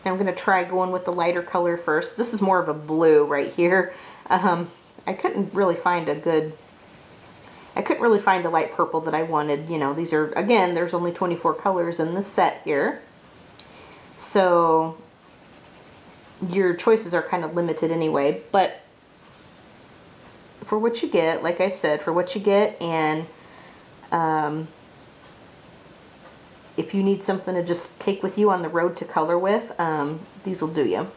I'm going to try going with the lighter color first. This is more of a blue right here. I couldn't really find a light purple that I wanted. You know, these are, again, there's only 24 colors in this set here. So your choices are kind of limited anyway, but for what you get, like I said, for what you get, and if you need something to just take with you on the road to color with, these will do you.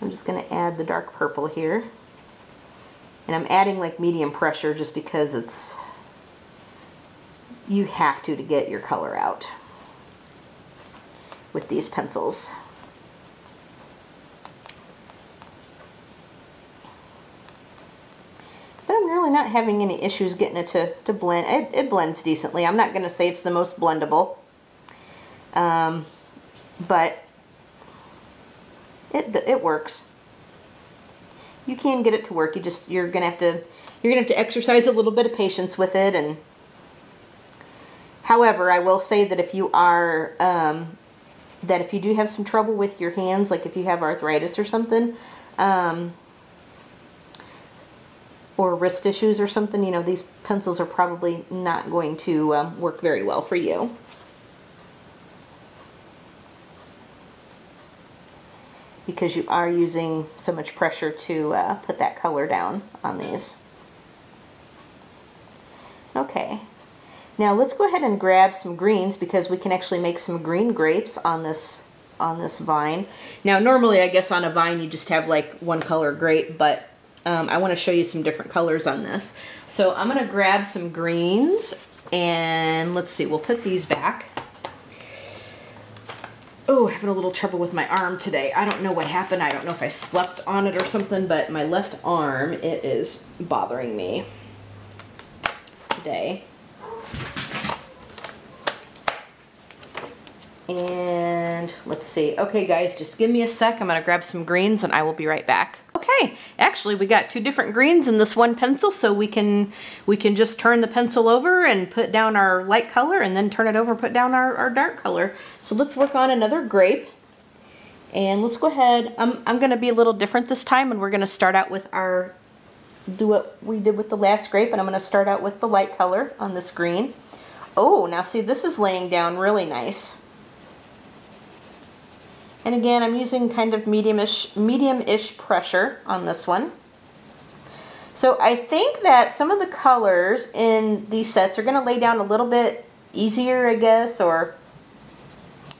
I'm just going to add the dark purple here. And I'm adding like medium pressure just because it's, you have to get your color out with these pencils. But I'm really not having any issues getting it to blend. It blends decently. I'm not going to say it's the most blendable, but it works. You can get it to work. You're gonna have to exercise a little bit of patience with it. And however, I will say that if you are if you do have some trouble with your hands, like if you have arthritis or something, or wrist issues or something, you know, these pencils are probably not going to work very well for you. Because you are using so much pressure to put that color down on these. Okay, now let's go ahead and grab some greens because we can actually make some green grapes on this vine. Now normally I guess on a vine you just have like one color grape, but I want to show you some different colors on this. So I'm going to grab some greens and let's see, we'll put these back. Oh, having a little trouble with my arm today. I don't know what happened. I don't know if I slept on it or something, but my left arm, it is bothering me today. And let's see. Okay, guys, just give me a sec. I'm going to grab some greens and I will be right back. Okay, actually we got two different greens in this one pencil, so we can just turn the pencil over and put down our light color and then turn it over and put down our dark color. So let's work on another grape. And let's go ahead. I'm going to be a little different this time, and we're going to start out with do what we did with the last grape, and I'm going to start out with the light color on this green. Oh, now see, this is laying down really nice. And again, I'm using kind of medium-ish pressure on this one. So I think that some of the colors in these sets are going to lay down a little bit easier, I guess, or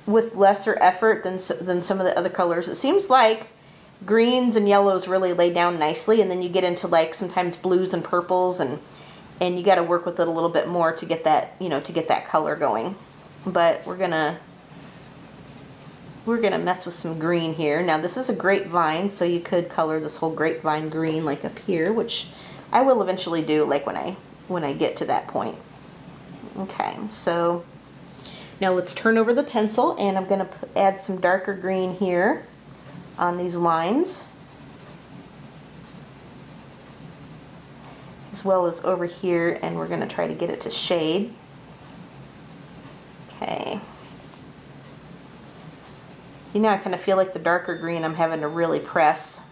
with lesser effort than some of the other colors. It seems like greens and yellows really lay down nicely, and then you get into like sometimes blues and purples, and you got to work with it a little bit more to get that, you know, to get that color going. But we're gonna mess with some green here. Now this is a grapevine, so you could color this whole grapevine green like up here, which I will eventually do like when I get to that point. Okay, so Now let's turn over the pencil, and I'm going to add some darker green here on these lines, as well as over here, and we're going to try to get it to shade. Okay. You know, I kind of feel like the darker green I'm having to really press.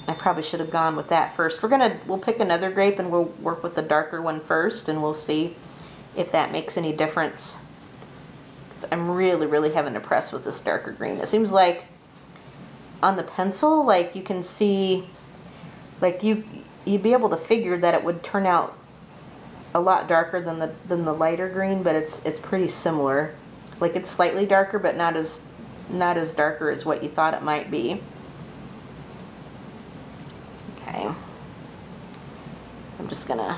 I probably should have gone with that first. We'll pick another grape and we'll work with the darker one first, and we'll see if that makes any difference. Because I'm really having to press with this darker green. It seems like on the pencil, like you can see, like you'd be able to figure that it would turn out a lot darker than the lighter green, but it's pretty similar. Like it's slightly darker, but not as darker as what you thought it might be. Okay. I'm just gonna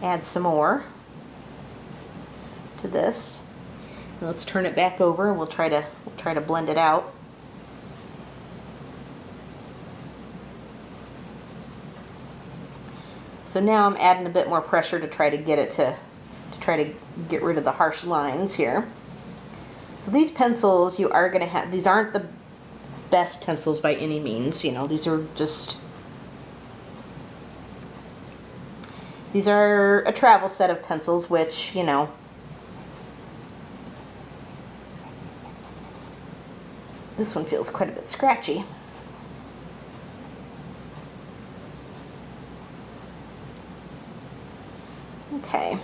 add some more to this. Now let's turn it back over and we'll try to blend it out. So now I'm adding a bit more pressure to try to get it to try to get rid of the harsh lines here. So these pencils you are going to have, these aren't the best pencils by any means, you know, these are a travel set of pencils, which, you know, this one feels quite a bit scratchy. Okay.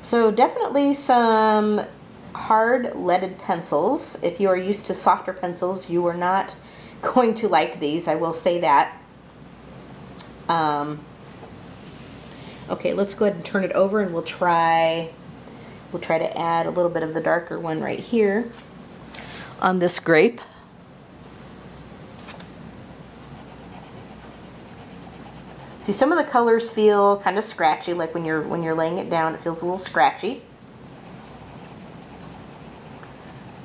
So definitely some hard leaded pencils. If you are used to softer pencils, you are not going to like these, I will say that. Okay, let's go ahead and turn it over, and we'll try to add a little bit of the darker one right here on this grape. See, some of the colors feel kind of scratchy, like when you're laying it down, it feels a little scratchy.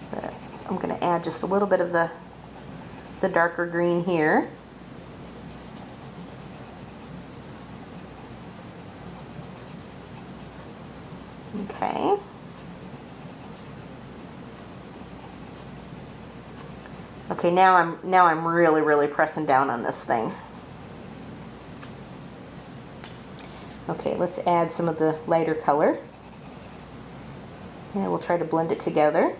But I'm going to add just a little bit of the darker green here. Okay. Okay, now I'm really pressing down on this thing. Okay, let's add some of the lighter color, and we'll try to blend it together.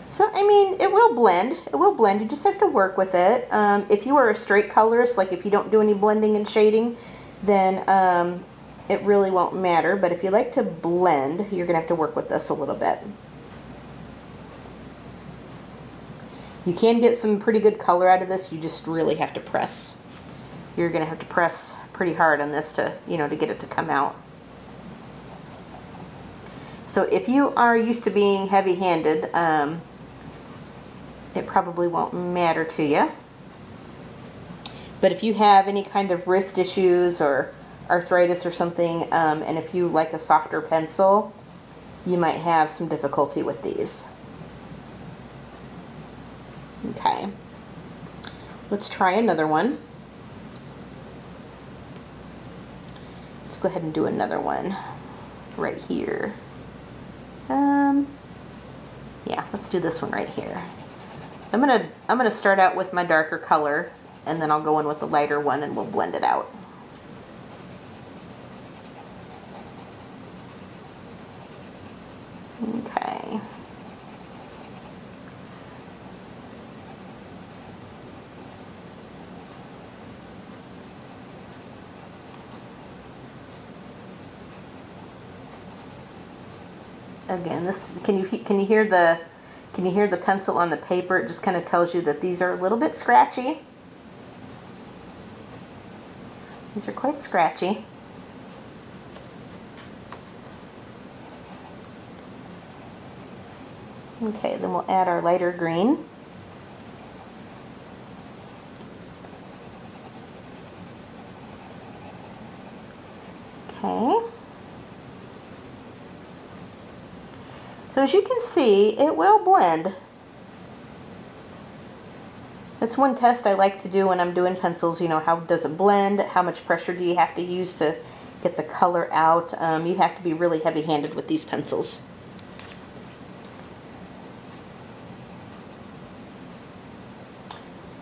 So, I mean, it will blend. It will blend. You just have to work with it. If you are a straight colorist, like if you don't do any blending and shading, then it really won't matter. But if you like to blend, you're going to have to work with this a little bit. You can get some pretty good color out of this. You just really have to press. You're going to have to press pretty hard on this to, you know, to get it to come out. So if you are used to being heavy-handed, it probably won't matter to you. But if you have any kind of wrist issues or arthritis or something, and if you like a softer pencil, you might have some difficulty with these. Okay, let's try another one. Let's go ahead and do another one right here. Yeah, let's do this one right here. I'm gonna start out with my darker color, and then I'll go in with the lighter one and we'll blend it out. Okay. Again, this can you hear the pencil on the paper? It just kind of tells you that these are a little bit scratchy. These are quite scratchy. Okay, then we'll add our lighter green. Okay. So as you can see, it will blend. That's one test I like to do when I'm doing pencils. You know, how does it blend? How much pressure do you have to use to get the color out? You have to be really heavy-handed with these pencils.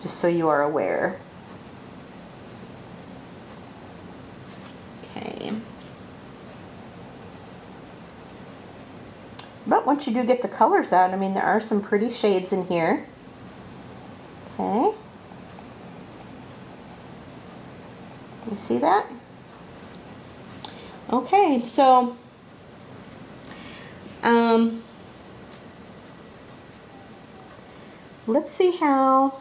Just so you are aware. Okay. But once you do get the colors out, I mean, there are some pretty shades in here. Okay. You see that? Okay, so let's see how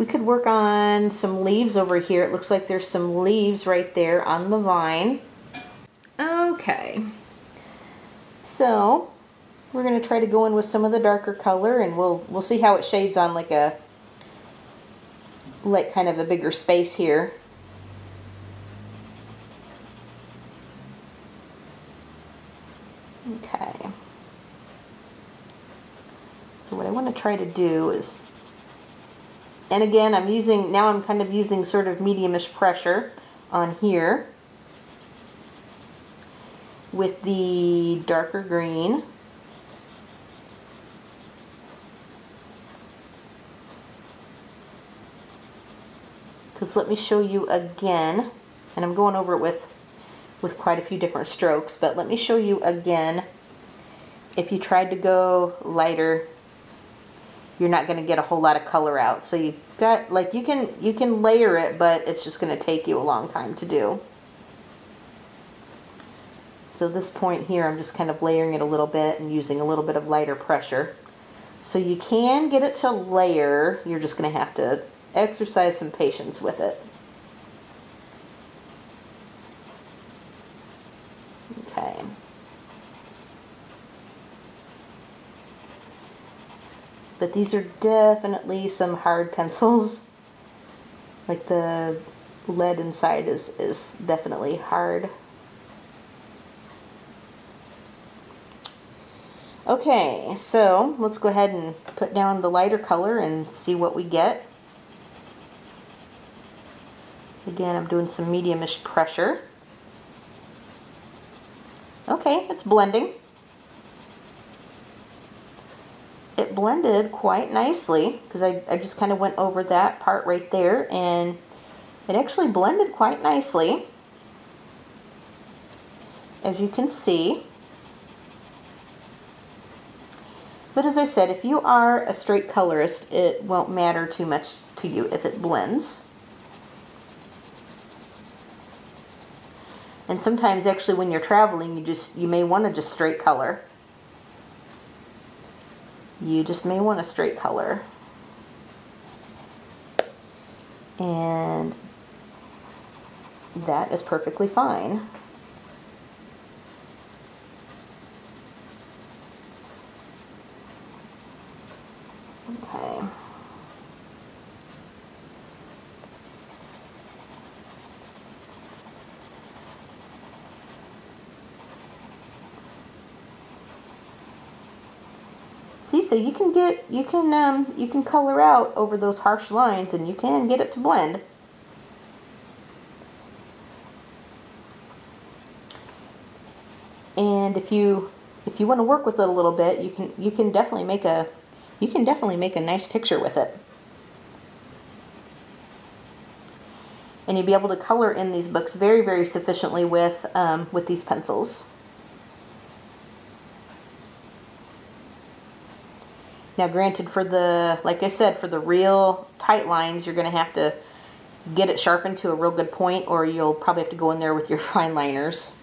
we could work on some leaves over here. It looks like there's some leaves right there on the vine. Okay. So we're going to try to go in with some of the darker color, and we'll see how it shades on like kind of a bigger space here. Okay. So what I want to try to do is, and again, now I'm kind of using sort of medium-ish pressure on here with the darker green. Because let me show you again, and I'm going over it with quite a few different strokes, but let me show you again. If you tried to go lighter, you're not going to get a whole lot of color out. So you've got, like, you can layer it, but it's just going to take you a long time to do. So this point here, I'm just kind of layering it a little bit and using a little bit of lighter pressure. So you can get it to layer, you're just going to have to exercise some patience with it. Okay. But these are definitely some hard pencils. Like the lead inside is definitely hard. Okay, so let's go ahead and put down the lighter color and see what we get. Again, I'm doing some medium-ish pressure. Okay, it's blending. It blended quite nicely because I just kind of went over that part right there, and it actually blended quite nicely, as you can see. But as I said, if you are a straight colorist, it won't matter too much to you if it blends. And sometimes actually when you're traveling, you may want to just straight color. You just may want a straight color. And that is perfectly fine. Okay. See, so you can color out over those harsh lines, and you can get it to blend. And if you want to work with it a little bit, you can definitely make a nice picture with it. And you'll be able to color in these books very, very sufficiently with these pencils. Now granted, like I said, for the real tight lines, you're going to have to get it sharpened to a real good point, or you'll probably have to go in there with your fine liners.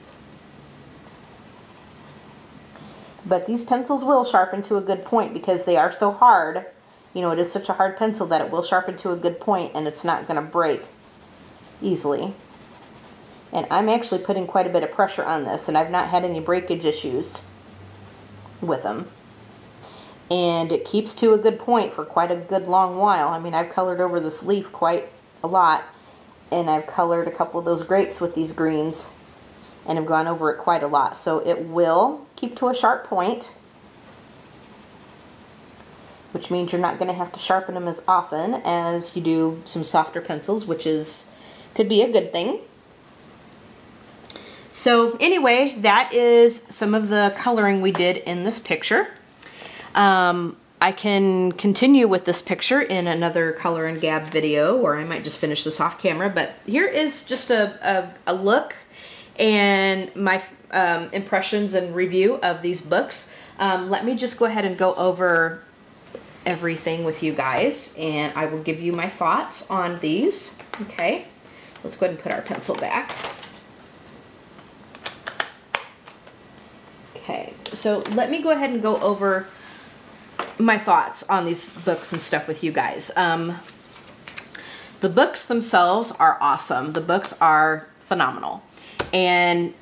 But these pencils will sharpen to a good point because they are so hard. You know, it is such a hard pencil that it will sharpen to a good point, and it's not going to break easily. And I'm actually putting quite a bit of pressure on this, and I've not had any breakage issues with them. And it keeps to a good point for quite a good long while. I mean, I've colored over this leaf quite a lot, and I've colored a couple of those grapes with these greens, and have gone over it quite a lot. So it will keep to a sharp point. which means you're not going to have to sharpen them as often as you do some softer pencils, which could be a good thing. So anyway, that is some of the coloring we did in this picture. I can continue with this picture in another Color and Gab video, or I might just finish this off camera, but here is just a look and my impressions and review of these books. Let me just go ahead and go over everything with you guys, and I will give you my thoughts on these. Okay, let's go ahead and put our pencil back. Okay, so let me go ahead and go over my thoughts on these books and stuff with you guys. The books themselves are awesome. The books are phenomenal. And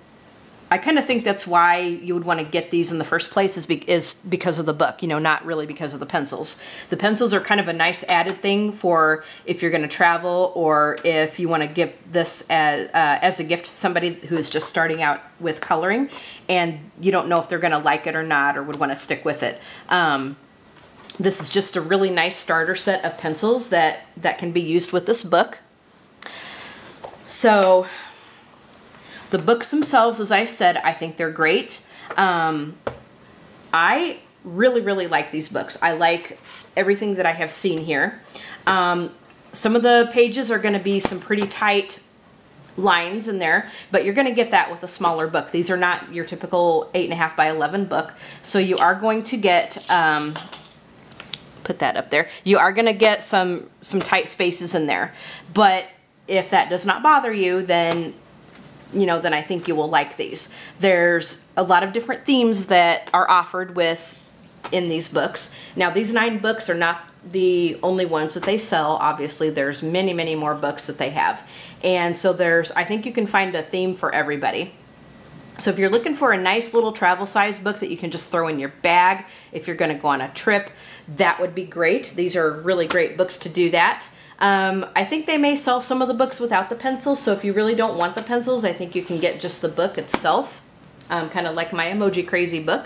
I kind of think that's why you would want to get these in the first place is because of the book, you know, not really because of the pencils. The pencils are kind of a nice added thing for if you're going to travel, or if you want to give this as a gift to somebody who's just starting out with coloring and you don't know if they're going to like it or not, or would want to stick with it. This is just a really nice starter set of pencils that can be used with this book. So the books themselves, as I said, I think they're great. I really like these books. I like everything that I have seen here. Some of the pages are going to be some pretty tight lines in there, but you're going to get that with a smaller book. These are not your typical 8.5 by 11 book, so you are going to get put that up there. You are going to get some tight spaces in there, but if that does not bother you, then then I think you will like these. There's a lot of different themes that are offered in these books. Now, these 9 books are not the only ones that they sell. Obviously, there's many more books that they have. And so I think you can find a theme for everybody. So if you're looking for a nice little travel size book that you can just throw in your bag if you're going to go on a trip, that would be great. These are really great books to do that. I think they may sell some of the books without the pencils, so if you really don't want the pencils, I think you can get just the book itself, kind of like my Emoji Crazy book.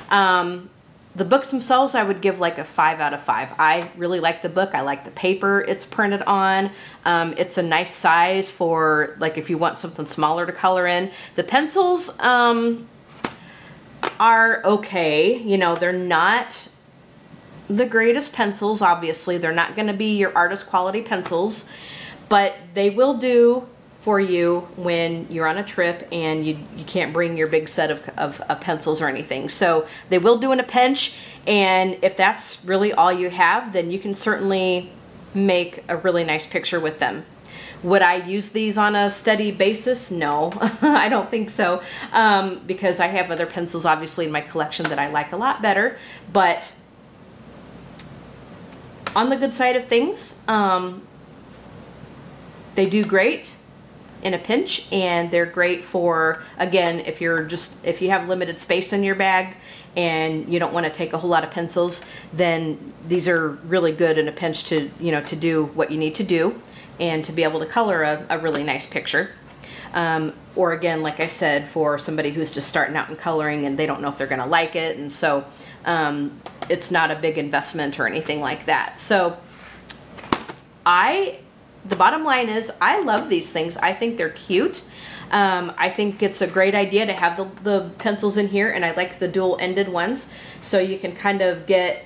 The books themselves, I would give like a 5 out of 5. I really like the book. I like the paper it's printed on. It's a nice size for like if you want something smaller to color in. The pencils are okay. They're not the greatest pencils, obviously. They're not going to be your artist quality pencils, but they will do for you when you're on a trip and you can't bring your big set of pencils or anything. So they will do in a pinch, and if that's really all you have, then you can certainly make a really nice picture with them. Would I use these on a steady basis? No, I don't think so, because I have other pencils obviously in my collection that I like a lot better, but on the good side of things, they do great in a pinch, and they're great for, again, if you have limited space in your bag and you don't want to take a whole lot of pencils, then these are really good in a pinch to do what you need to do and to be able to color a really nice picture. Or again, like I said, for somebody who's just starting out in coloring and they don't know if they're going to like it, and so it's not a big investment or anything like that. So the bottom line is I love these things. I think they're cute. I think it's a great idea to have the pencils in here, and I like the dual-ended ones, so you can kind of get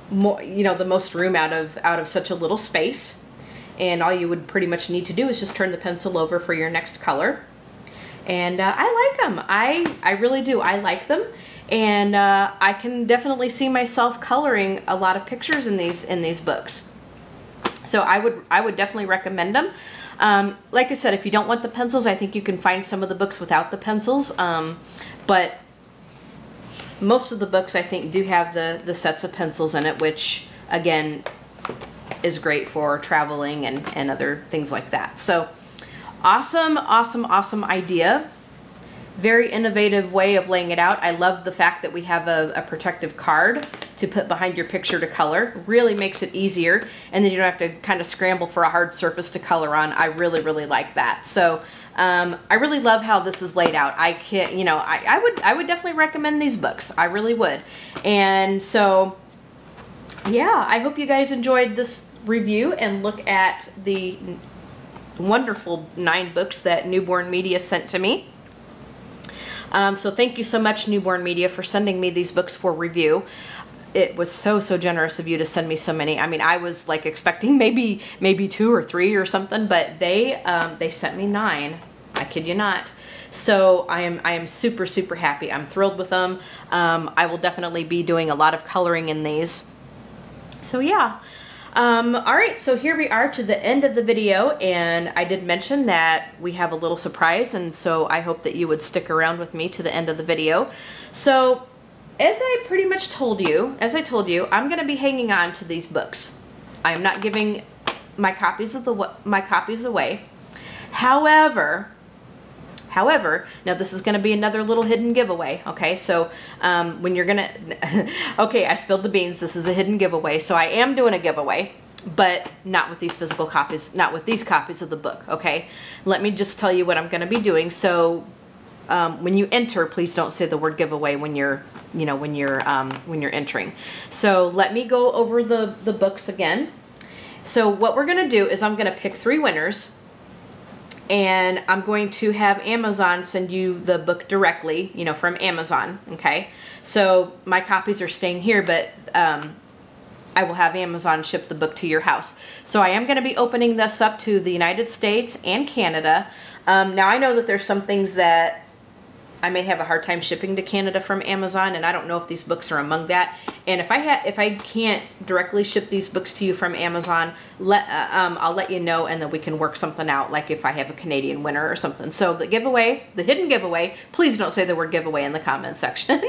more, the most room out of such a little space. And all you would pretty much need to do is just turn the pencil over for your next color. And I like them. I really do. I like them. And I can definitely see myself coloring a lot of pictures in these books. So I would definitely recommend them. Like I said, if you don't want the pencils, I think you can find some of the books without the pencils. But most of the books, I think, do have the sets of pencils in it, which, again, is great for traveling and other things like that. So awesome idea. Very innovative way of laying it out. I love the fact that we have a protective card to put behind your picture to color. Really makes it easier, and then you don't have to kind of scramble for a hard surface to color on. I really like that. So I really love how this is laid out. I can't, you know, I would definitely recommend these books. I really would. And so, yeah, I hope you guys enjoyed this review and look at the wonderful 9 books that Newbourne Media sent to me. So thank you so much, Newbourne Media, for sending me these books for review. It was so generous of you to send me so many. I mean, I was like expecting maybe 2 or 3 or something, but they sent me 9. I kid you not. So I am super happy. I'm thrilled with them. I will definitely be doing a lot of coloring in these. So yeah. All right, so here we are to the end of the video, and I did mention that we have a little surprise, and so I hope that you would stick around with me to the end of the video. So, as I pretty much told you, I'm going to be hanging on to these books. I am not giving my copies away. However, now this is going to be another little hidden giveaway, okay? So, when you're going to... okay, I spilled the beans. This is a hidden giveaway. So, I am doing a giveaway, but not with these physical copies, not with these copies of the book, okay? Let me just tell you what I'm going to be doing. So, when you enter, please don't say the word giveaway when you're, you know, when you're entering. So, let me go over the books again. So, what we're going to do is I'm going to pick 3 winners. And I'm going to have Amazon send you the book directly, you know, from Amazon, okay? So my copies are staying here, but I will have Amazon ship the book to your house. So I am going to be opening this up to the United States and Canada. Now I know that there's some things that I may have a hard time shipping to Canada from Amazon, and I don't know if these books are among that. And if I can't directly ship these books to you from Amazon, I'll let you know, and then we can work something out, like if I have a Canadian winner or something. So the giveaway, the hidden giveaway, please don't say the word giveaway in the comment section.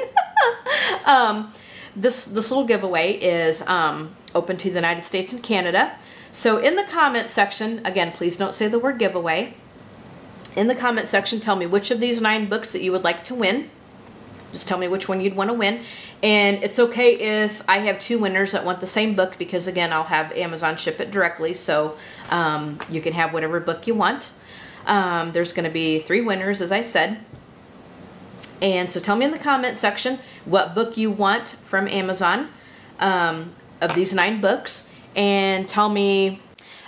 This little giveaway is open to the United States and Canada. So in the comment section, again, please don't say the word giveaway. In the comment section, tell me which of these 9 books that you would like to win. Just tell me which one you'd want to win. And it's okay if I have 2 winners that want the same book, because again, I'll have Amazon ship it directly, so you can have whatever book you want. There's going to be 3 winners, as I said. And so tell me in the comment section what book you want from Amazon of these 9 books. And tell me...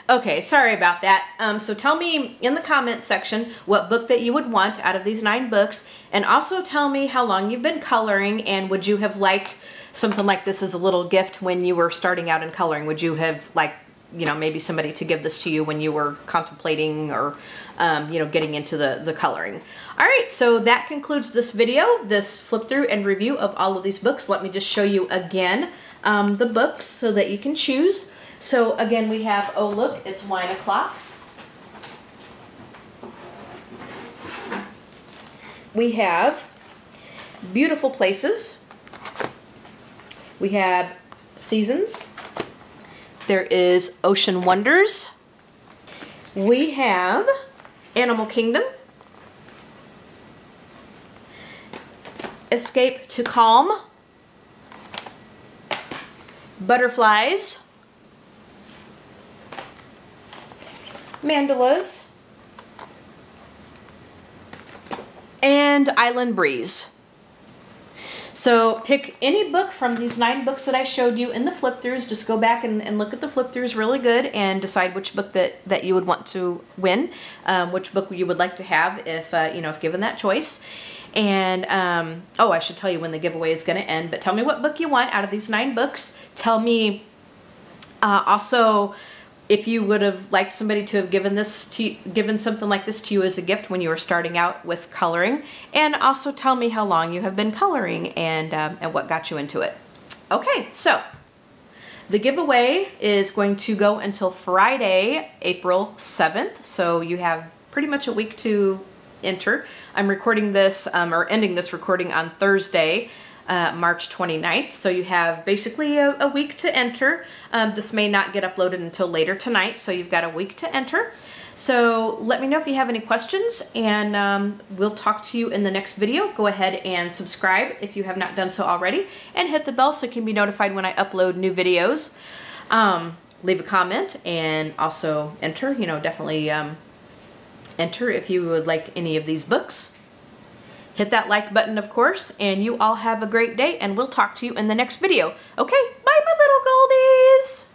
Okay, sorry about that. So tell me in the comment section what book that you would want out of these 9 books, and also tell me how long you've been coloring, and would you have liked something like this as a little gift when you were starting out in coloring? Would you have liked, you know, maybe somebody to give this to you when you were contemplating or, you know, getting into the coloring? All right, so that concludes this video, this flip through and review of all of these books. Let me just show you again the books so that you can choose. So again, we have, oh look, it's Wine O'Clock. We have Beautiful Places. We have Seasons. There is Ocean Wonders. We have Animal Kingdom. Escape to Calm. Butterflies. Mandalas, and Island Breeze. So pick any book from these 9 books that I showed you in the flip throughs. Just go back and look at the flip throughs really good and decide which book that you would want to win, which book you would like to have if you know, if given that choice. And oh, I should tell you when the giveaway is going to end, but tell me what book you want out of these 9 books. Tell me also if you would have liked somebody to have given something like this to you as a gift when you were starting out with coloring, and also tell me how long you have been coloring and what got you into it. Okay, so the giveaway is going to go until Friday, April 7th, so you have pretty much a week to enter. I'm recording this, or ending this recording on Thursday, March 29th, so you have basically a week to enter. This may not get uploaded until later tonight, so you've got a week to enter. So let me know if you have any questions, and we'll talk to you in the next video. Go ahead and subscribe if you have not done so already, and hit the bell so you can be notified when I upload new videos. Leave a comment and also enter, you know, definitely enter if you would like any of these books. Hit that like button, of course, and you all have a great day, and we'll talk to you in the next video. Okay, bye, my little goldies!